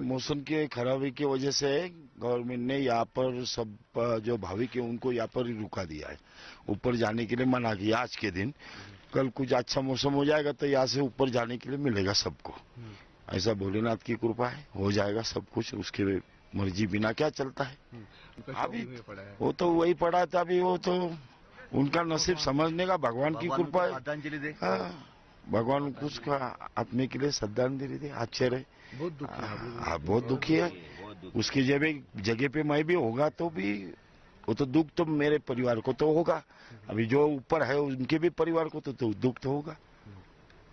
मौसम की खराबी की वजह से गवर्नमेंट ने यहाँ पर सब जो भाविक है उनको यहाँ पर ही रुका दिया है। ऊपर जाने के लिए मना किया आज के दिन। कल कुछ अच्छा मौसम हो जाएगा तो यहाँ से ऊपर जाने के लिए मिलेगा सबको। ऐसा भोलेनाथ की कृपा है, हो जाएगा सब कुछ। उसके मर्जी बिना क्या चलता है। अभी वो तो वही पड़ा था, अभी वो तो उनका नसीब समझने का भगवान की कृपा है। भगवान को उसका आत्मे के लिए श्रद्धांजलि दे, अच्छे रहे। बहुत दुखी है। उसकी जगह पे मैं भी होगा तो भी वो तो दुख तो मेरे परिवार को तो होगा। अभी जो ऊपर है उनके भी परिवार को तो दुख तो होगा।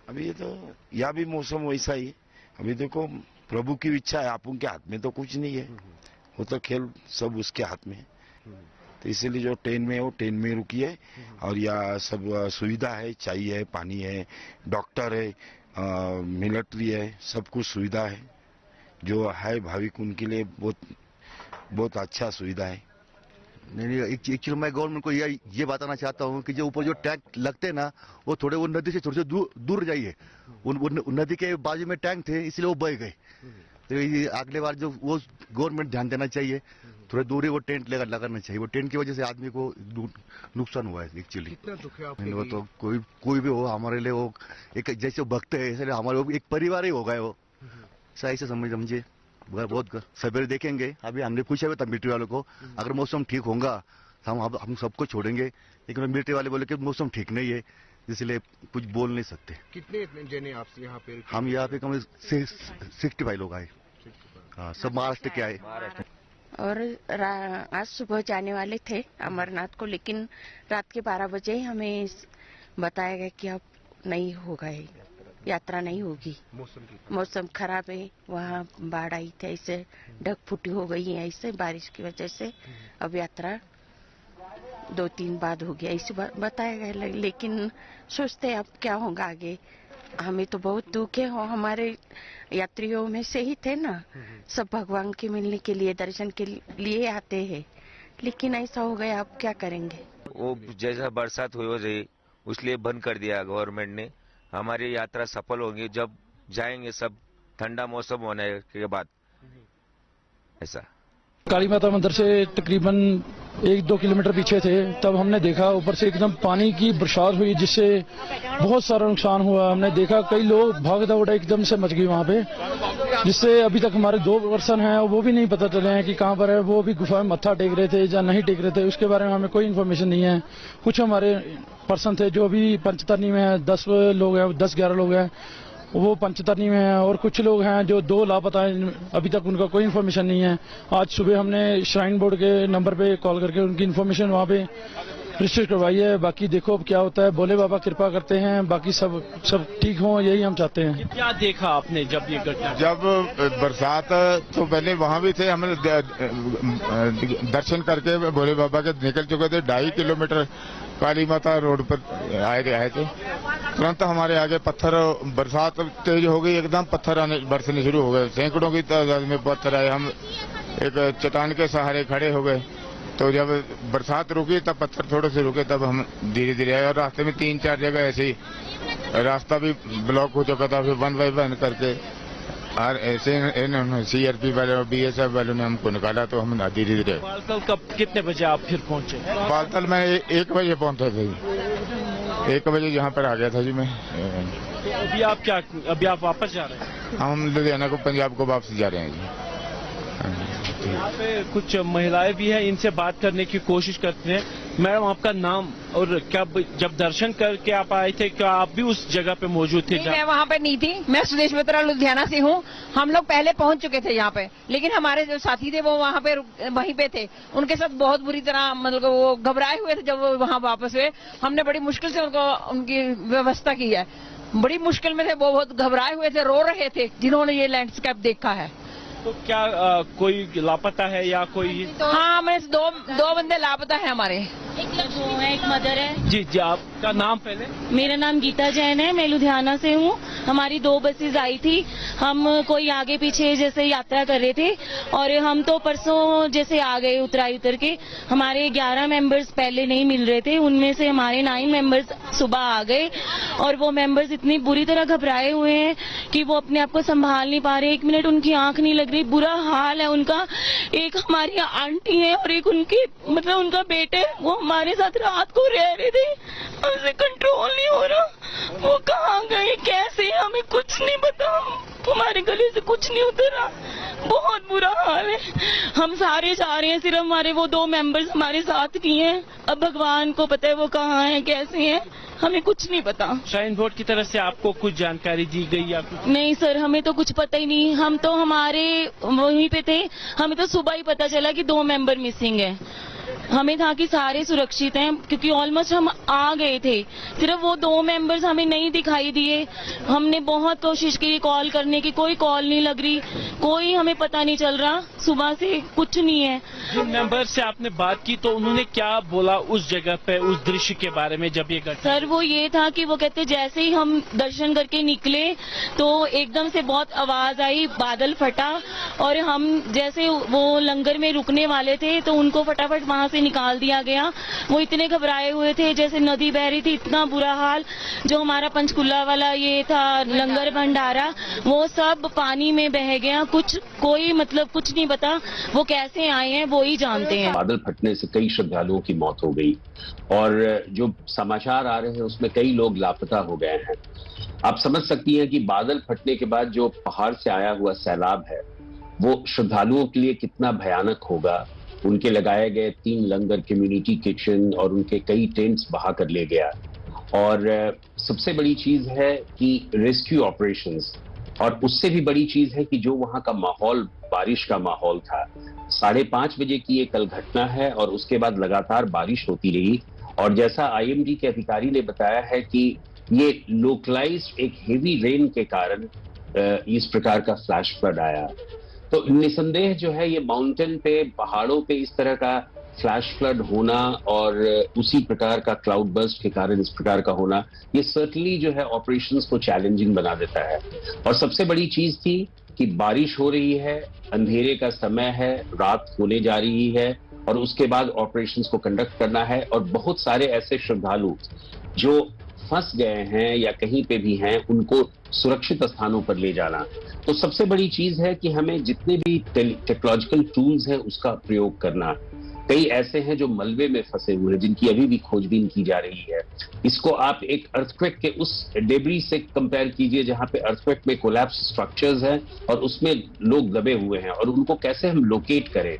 अभी ये तो या भी मौसम वैसा ही है। अभी देखो प्रभु की इच्छा है, आप उनके हाथ में तो कुछ नहीं है। वो तो खेल सब उसके हाथ में है। तो इसीलिए जो ट्रेन में है वो ट्रेन में रुकी है। और यहाँ सब सुविधा है, चाय है, पानी है, डॉक्टर है, मिलिट्री है, सब कुछ सुविधा है। जो है भाविक उनके लिए बहुत अच्छा सुविधा है। नहीं, एक्चुअली मैं गवर्नमेंट को ये बताना चाहता हूँ कि जो ऊपर जो टैंक लगते हैं ना, वो थोड़े वो नदी से थोड़े से दूर जाइए। उन नदी के बाजू में टैंक थे, इसलिए वो बह गए। तो ये अगले बार जो वो गवर्नमेंट ध्यान देना चाहिए, थोड़े दूर ही वो टेंट लगाना चाहिए। वो टेंट की वजह से आदमी को नुकसान हुआ है एक्चुअली। कितना दुख है आपके वो तो कोई भी हो हमारे लिए वो एक जैसे भक्त है, इसलिए हमारे एक परिवार ही होगा वो। ऐसे समझिए। बहुत सवेरे देखेंगे। अभी हमने पूछा हुआ था मिलिट्री वालों को, अगर मौसम ठीक होगा तो हम सबको छोड़ेंगे। लेकिन मिलिट्री वाले बोले कि मौसम ठीक नहीं है, इसलिए कुछ बोल नहीं सकते। कितने जने आप यहाँ पे? हम यहाँ पे कम 65 लोग आए। हाँ, सब महाराष्ट्र के आए। और आज सुबह जाने वाले थे अमरनाथ को, लेकिन रात के 12 बजे हमें बताया गया कि अब नहीं होगा, यात्रा नहीं होगी। मौसम खराब है, वहाँ बाढ़ आई थी, ऐसे ढक फुटी हो गई है, ऐसे बारिश की वजह से अब यात्रा 2-3 बाद हो गया, ऐसे बताया गया। लेकिन सोचते अब क्या होगा आगे। हमें तो बहुत दुख है। हमारे यात्रियों में से ही थे ना, सब भगवान के मिलने के लिए, दर्शन के लिए आते हैं, लेकिन ऐसा हो गया, अब क्या करेंगे। वो जैसा बरसात हुई हो रही उसलिए बंद कर दिया गवर्नमेंट ने। हमारी यात्रा सफल होगी जब जाएंगे सब ठंडा मौसम होने के बाद। ऐसा काली माता मंदिर से तकरीबन 1-2 किलोमीटर पीछे थे, तब हमने देखा ऊपर से एकदम पानी की बरसात हुई, जिससे बहुत सारा नुकसान हुआ। हमने देखा कई लोग भाग दौड़ एकदम से मच गई वहाँ पे, जिससे अभी तक हमारे 2 पर्सन हैं वो भी नहीं पता चले हैं कि कहाँ पर है। वो भी गुफा में मत्था टेक रहे थे या नहीं टेक रहे थे, उसके बारे में हमें कोई इन्फॉर्मेशन नहीं है। कुछ हमारे पर्सन थे जो अभी पंचतरनी में है, 10 लोग हैं, 10-11 लोग हैं, वो पंचतरनी में है। और कुछ लोग हैं जो 2 लापता हैं, अभी तक उनका कोई इन्फॉर्मेशन नहीं है। आज सुबह हमने श्राइन बोर्ड के नंबर पे कॉल करके उनकी इन्फॉर्मेशन वहाँ पे रजिस्टर करवाई है। बाकी देखो अब क्या होता है। भोले बाबा कृपा करते हैं, बाकी सब ठीक हो, यही हम चाहते हैं। क्या देखा आपने जब ये घटना? जब बरसात तो पहले वहाँ भी थे, हमने दर्शन करके भोले बाबा के निकल चुके थे। 2.5 किलोमीटर काली माता रोड पर आए थे। तुरंत हमारे आगे पत्थर, बरसात तेज हो गई, एकदम पत्थर बरसने शुरू हो गए। सैकड़ों की तादाद में पत्थर आए। हम एक चट्टान के सहारे खड़े हो गए। तो जब बरसात रुकी तब पत्थर थोड़े से रुके, तब हम धीरे धीरे आए। और रास्ते में 3-4 जगह ऐसे ही रास्ता भी ब्लॉक हो चुका था, फिर बंद करके और ऐसे इन्होंने CRP वाले और BSF वालों ने हमको निकाला। तो हम धीरे धीरे। बालतल कब कितने बजे आप फिर पहुंचे? बालतल में 1 बजे पहुंचा था। 1 बजे यहाँ पर आ गया था जी मैं। अभी आप वापस जा रहे हैं? हम लुधियाना को, पंजाब को वापस जा रहे हैं जी। यहाँ पे कुछ महिलाएं भी हैं, इनसे बात करने की कोशिश करते हैं। मैडम, आपका नाम और क्या, जब दर्शन करके आप आए थे, क्या आप भी उस जगह पे मौजूद थे? मैं वहाँ पे नहीं थी। मैं सुदेश मित्रा लुधियाना से हूँ। हम लोग पहले पहुँच चुके थे यहाँ पे, लेकिन हमारे जो साथी थे वो वहाँ पे वहीं पे थे। उनके साथ बहुत बुरी तरह, मतलब वो घबराए हुए थे जब वो वहाँ वापस हुए। हमने बड़ी मुश्किल से उनकी व्यवस्था की है। बड़ी मुश्किल में थे वो, बहुत घबराए हुए थे, रो रहे थे जिन्होंने ये लैंडस्केप देखा है। तो क्या कोई लापता है या कोई? हाँ, हमें 2 बंदे लापता है हमारे। एक लड़का है, एक मदर है। जी, आपका नाम पहले? मेरा नाम गीता जैन है, मैं लुधियाना से हूँ। हमारी 2 बसेस आई थी, हम कोई आगे पीछे जैसे यात्रा कर रहे थे, और हम तो परसों जैसे आ गए उतराई उतर के। हमारे 11 मेंबर्स पहले नहीं मिल रहे थे, उनमें से हमारे 9 मेंबर्स सुबह आ गए। और वो मेंबर्स इतनी बुरी तरह घबराए हुए हैं कि वो अपने आप को संभाल नहीं पा रहे। 1 मिनट उनकी आंख नहीं लग इतनी बुरा हाल है उनका। एक हमारी आंटी है और एक उनके मतलब उनका बेटे, वो हमारे साथ रात को रह रहे थे, हमसे कंट्रोल नहीं हो रहा। वो कहाँ गए कैसे हमें कुछ नहीं पता, हमारे गले से कुछ नहीं उतरा, बहुत बुरा हाल है। हम सारे जा रहे हैं, सिर्फ हमारे वो 2 मेंबर्स हमारे साथ नहीं है। अब भगवान को पता है वो कहाँ हैं कैसे हैं, हमें कुछ नहीं पता। श्राइन बोर्ड की तरफ से आपको कुछ जानकारी दी गई या कुछ? नहीं सर, हमें तो कुछ पता ही नहीं। हम तो हमारे वहीं पे थे, हमें तो सुबह ही पता चला कि 2 मेंबर मिसिंग है। हमें था कि सारे सुरक्षित हैं क्योंकि ऑलमोस्ट हम आ गए थे, सिर्फ वो 2 मेंबर्स हमें नहीं दिखाई दिए। हमने बहुत कोशिश की कॉल करने की, कोई कॉल नहीं लग रही, कोई हमें पता नहीं चल रहा, सुबह से कुछ नहीं है। जिन मेंबर से आपने बात की तो उन्होंने क्या बोला उस जगह पे, उस दृश्य के बारे में जब ये घटना? सर वो ये था कि वो कहते जैसे ही हम दर्शन करके निकले तो एकदम से बहुत आवाज आई, बादल फटा और हम जैसे वो लंगर में रुकने वाले थे तो उनको फटाफट वहां से निकाल दिया गया। वो इतने घबराए हुए थे जैसे नदी बह रही थी, इतना बुरा हाल। जो हमारा पंचकुला वाला ये था लंगर भंडारा, वो सब पानी में बह गया। कोई मतलब कुछ नहीं पता वो कैसे आए हैं, वो ही जानते हैं। बादल फटने से कई श्रद्धालुओं की मौत हो गई और जो समाचार आ रहे हैं उसमें कई लोग लापता हो गए हैं। आप समझ सकती हैं कि बादल फटने के बाद जो पहाड़ से आया हुआ सैलाब है वो श्रद्धालुओं के लिए कितना भयानक होगा। उनके लगाए गए 3 लंगर, कम्युनिटी किचन और उनके कई टेंट्स बहा कर ले गया। और सबसे बड़ी चीज है कि रेस्क्यू ऑपरेशंस, और उससे भी बड़ी चीज है कि जो वहां का माहौल, बारिश का माहौल था। 5:30 बजे की ये कल घटना है और उसके बाद लगातार बारिश होती रही और जैसा आईएमडी के अधिकारी ने बताया है कि ये लोकलाइज्ड एक हेवी रेन के कारण इस प्रकार का फ्लैश फ्लड आया। तो निसंदेह जो है ये माउंटेन पे, पहाड़ों पे इस तरह का फ्लैश फ्लड होना और उसी प्रकार का क्लाउड बर्स्ट के कारण इस प्रकार का होना, ये सर्टनली जो है ऑपरेशंस को चैलेंजिंग बना देता है। और सबसे बड़ी चीज थी कि बारिश हो रही है, अंधेरे का समय है, रात होने जा रही है और उसके बाद ऑपरेशंस को कंडक्ट करना है और बहुत सारे ऐसे श्रद्धालु जो फंस गए हैं या कहीं पे भी हैं उनको सुरक्षित स्थानों पर ले जाना। तो सबसे बड़ी चीज है कि हमें जितने भी टेक्नोलॉजिकल टूल्स हैं उसका प्रयोग करना। कई ऐसे हैं जो मलबे में फंसे हुए हैं जिनकी अभी भी खोजबीन की जा रही है। इसको आप एक अर्थक्वेक के उस डेब्री से कंपेयर कीजिए जहां पे अर्थक्वेक में कोलैप्स स्ट्रक्चर्स हैं और उसमें लोग दबे हुए हैं और उनको कैसे हम लोकेट करें,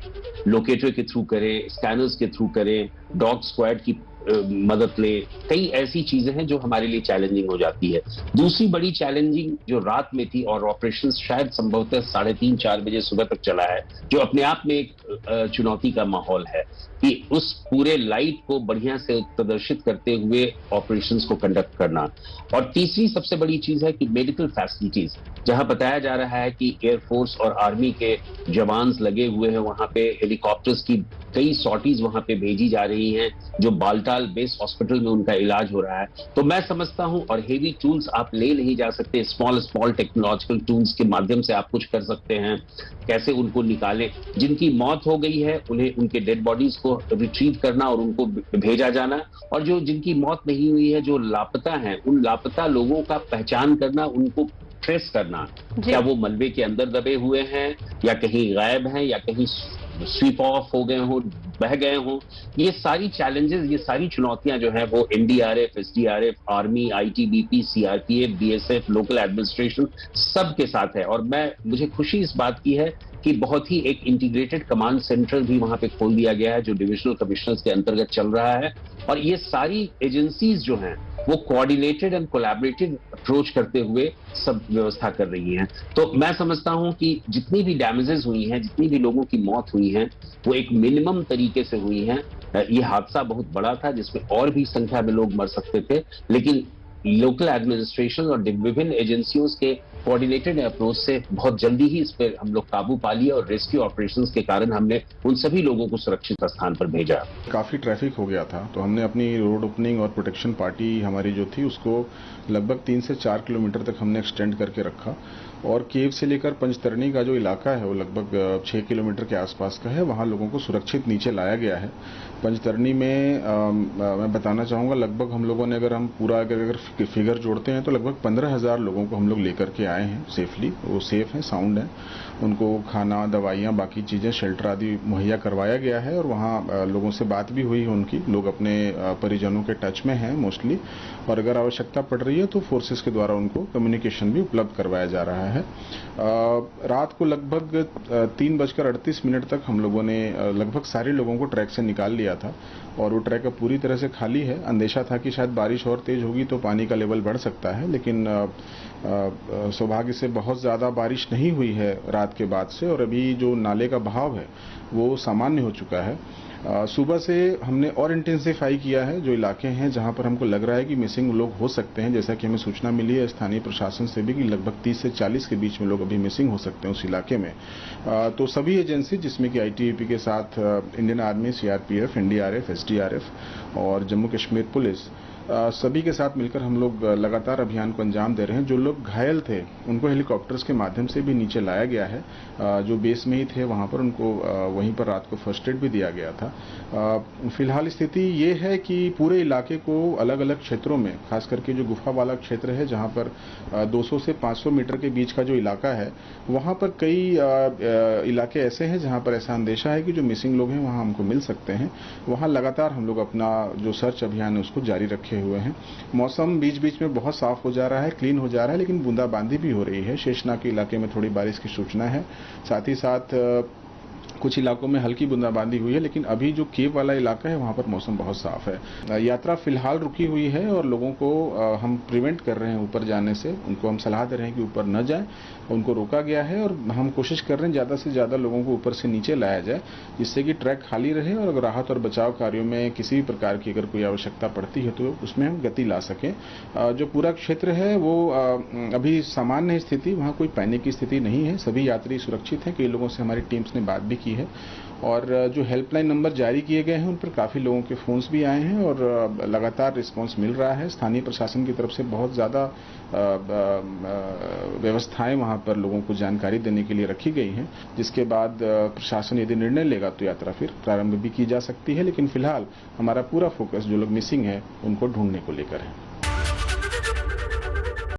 लोकेटर के थ्रू करें, स्कैनर्स के थ्रू करें, डॉग स्क्वाड की मदद ले। कई ऐसी चीजें हैं जो हमारे लिए चैलेंजिंग हो जाती है। दूसरी बड़ी चैलेंजिंग जो रात में थी और ऑपरेशन शायद संभवतः 3:30-4 बजे सुबह तक चला है, जो अपने आप में एक चुनौती का माहौल है कि उस पूरे लाइट को बढ़िया से प्रदर्शित करते हुए ऑपरेशंस को कंडक्ट करना। और तीसरी सबसे बड़ी चीज है कि मेडिकल फैसिलिटीज, जहां बताया जा रहा है कि एयरफोर्स और आर्मी के जवान लगे हुए हैं, वहां पे हेलीकॉप्टर्स की कई सॉर्टीज वहां पे भेजी जा रही हैं, जो बालटाल बेस हॉस्पिटल में उनका इलाज हो रहा है। तो मैं समझता हूं, और हेवी टूल्स आप ले नहीं जा सकते, स्मॉल टेक्नोलॉजिकल टूल्स के माध्यम से आप कुछ कर सकते हैं। कैसे उनको निकालें, जिनकी मौत हो गई है उन्हें उनके डेड बॉडीज को रिट्रीव करना और उनको भेजा जाना, और जो जिनकी मौत नहीं हुई है, जो लापता हैं, उन लापता लोगों का पहचान करना, उनको ट्रेस करना, क्या वो मलबे के अंदर दबे हुए हैं या कहीं गायब हैं या कहीं स्वीप ऑफ हो गए हो, बह गए हो। ये सारी चैलेंजेस, ये सारी चुनौतियां जो है वो NDRF, SDRF, army, ITBP, CRPF, BSF, local administration सबके साथ है। और मुझे खुशी इस बात की है कि बहुत ही एक इंटीग्रेटेड कमांड सेंटर भी वहां पे खोल दिया गया है जो डिविजनल कमिश्नर्स के अंतर्गत चल रहा है। और ये सारी एजेंसीज जो हैं वो कोऑर्डिनेटेड एंड कोलैबोरेटिव अप्रोच करते हुए सब व्यवस्था कर रही हैं। तो मैं समझता हूं कि जितनी भी डैमेजेस हुई हैं, जितनी भी लोगों की मौत हुई है, वो एक मिनिमम तरीके से हुई हैं। ये हादसा बहुत बड़ा था जिसमें और भी संख्या में लोग मर सकते थे, लेकिन लोकल एडमिनिस्ट्रेशन और विभिन्न एजेंसियों के कोऑर्डिनेटेड अप्रोच से बहुत जल्दी ही इस पर हम लोग काबू पा लिया और रेस्क्यू ऑपरेशंस के कारण हमने उन सभी लोगों को सुरक्षित स्थान पर भेजा। काफी ट्रैफिक हो गया था तो हमने अपनी रोड ओपनिंग और प्रोटेक्शन पार्टी हमारी जो थी उसको लगभग 3 से 4 किलोमीटर तक हमने एक्सटेंड करके रखा। और केव से लेकर पंचतरणी का जो इलाका है वो लगभग 6 किलोमीटर के आसपास का है, वहाँ लोगों को सुरक्षित नीचे लाया गया है। पंचतरणी में मैं बताना चाहूँगा लगभग हम लोगों ने अगर फिगर जोड़ते हैं तो लगभग 15,000 लोगों को हम लोग लेकर के आए हैं सेफली। वो सेफ हैं, साउंड हैं, उनको खाना, दवाइयाँ, बाकी चीज़ें, शेल्टर आदि मुहैया करवाया गया है और वहाँ लोगों से बात भी हुई है उनकी। लोग अपने परिजनों के टच में हैं मोस्टली, और अगर आवश्यकता पड़ रही है तो फोर्सेस के द्वारा उनको कम्युनिकेशन भी उपलब्ध करवाया जा रहा है। रात को लगभग 3:38 तक हम लोगों ने लगभग सारे लोगों को ट्रैक से निकाल लिया था और वो ट्रैक अब पूरी तरह से खाली है। अंदेशा था कि शायद बारिश और तेज होगी तो पानी का लेवल बढ़ सकता है, लेकिन सौभाग्य से बहुत ज़्यादा बारिश नहीं हुई है रात के बाद से, और अभी जो नाले का बहाव है वो सामान्य हो चुका है। सुबह से हमने और इंटेंसिफाई किया है जो इलाके हैं जहां पर हमको लग रहा है कि मिसिंग लोग हो सकते हैं। जैसा कि हमें सूचना मिली है स्थानीय प्रशासन से भी कि लगभग 30 से 40 के बीच में लोग अभी मिसिंग हो सकते हैं उस इलाके में। तो सभी एजेंसी, जिसमें कि ITBP के साथ Indian army, CRPF, NDRF, SDRF और जम्मू कश्मीर पुलिस, सभी के साथ मिलकर हम लोग लगातार अभियान को अंजाम दे रहे हैं। जो लोग घायल थे उनको हेलीकॉप्टर्स के माध्यम से भी नीचे लाया गया है। जो बेस में ही थे वहां पर उनको वहीं पर रात को फर्स्ट एड भी दिया गया था। फिलहाल स्थिति ये है कि पूरे इलाके को अलग अलग क्षेत्रों में, खास करके जो गुफा वाला क्षेत्र है जहां पर 200 से 500 मीटर के बीच का जो इलाका है, वहां पर कई इलाके ऐसे हैं जहां पर ऐसा अंदेशा है कि जो मिसिंग लोग हैं वहां हमको मिल सकते हैं। वहां लगातार हम लोग अपना जो सर्च अभियान है उसको जारी रखे हुए हैं। मौसम बीच बीच में बहुत साफ हो जा रहा है, क्लीन हो जा रहा है, लेकिन बूंदाबांदी भी हो रही है। शेषनाग के इलाके में थोड़ी बारिश की सूचना है, साथ ही साथ कुछ इलाकों में हल्की बूंदाबांदी हुई है, लेकिन अभी जो केव वाला इलाका है वहां पर मौसम बहुत साफ है। यात्रा फिलहाल रुकी हुई है और लोगों को हम प्रिवेंट कर रहे हैं ऊपर जाने से। उनको हम सलाह दे रहे हैं कि ऊपर न जाएं, उनको रोका गया है और हम कोशिश कर रहे हैं ज्यादा से ज्यादा लोगों को ऊपर से नीचे लाया जाए, जिससे कि ट्रैक खाली रहे और राहत और बचाव कार्यों में किसी भी प्रकार की अगर कोई आवश्यकता पड़ती है तो उसमें हम गति ला सकें। जो पूरा क्षेत्र है वो अभी सामान्य स्थिति, वहां कोई पैनिक की स्थिति नहीं है। सभी यात्री सुरक्षित हैं। कई लोगों से हमारी टीम्स ने बात भी की है और जो हेल्पलाइन नंबर जारी किए गए हैं उन पर काफी लोगों के फोन्स भी आए हैं और लगातार रिस्पांस मिल रहा है। स्थानीय प्रशासन की तरफ से बहुत ज्यादा व्यवस्थाएं वहां पर लोगों को जानकारी देने के लिए रखी गई हैं, जिसके बाद प्रशासन यदि निर्णय लेगा तो यात्रा फिर प्रारंभ भी की जा सकती है। लेकिन फिलहाल हमारा पूरा फोकस जो लोग मिसिंग है उनको ढूंढने को लेकर है।